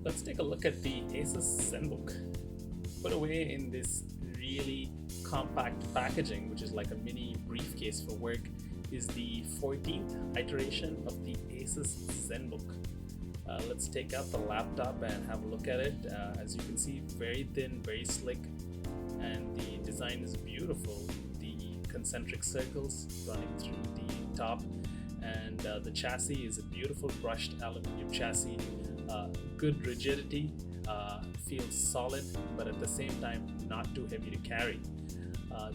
Let's take a look at the Asus Zenbook. Put away in this really compact packaging, which is like a mini briefcase for work, is the 14th iteration of the Asus Zenbook. Let's take out the laptop and have a look at it. As you can see, very thin, very slick, and the design is beautiful. The concentric circles running through the top, and the chassis is a beautiful brushed aluminum chassis. Good rigidity, feels solid, but at the same time not too heavy to carry.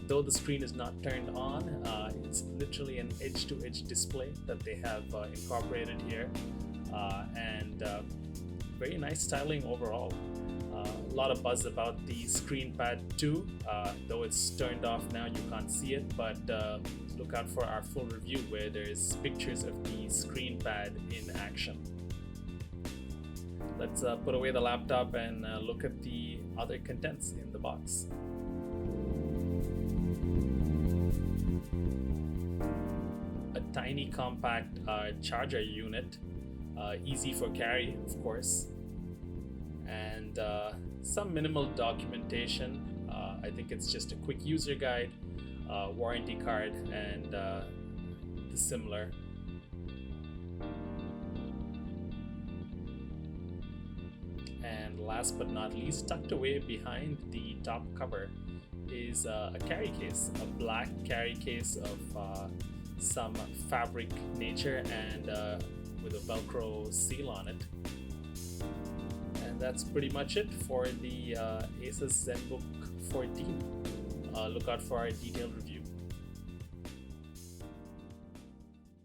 Though the screen is not turned on, it's literally an edge-to-edge display that they have incorporated here, and very nice styling overall. A lot of buzz about the screen pad too, though it's turned off now, you can't see it, but look out for our full review where there's pictures of the screen pad in action. Let's put away the laptop and look at the other contents in the box. A tiny compact charger unit, easy for carry of course, and some minimal documentation. I think it's just a quick user guide, warranty card, and the similar. And last but not least, tucked away behind the top cover is a carry case, a black carry case of some fabric nature and with a Velcro seal on it. And that's pretty much it for the Asus Zenbook 14. Look out for our detailed review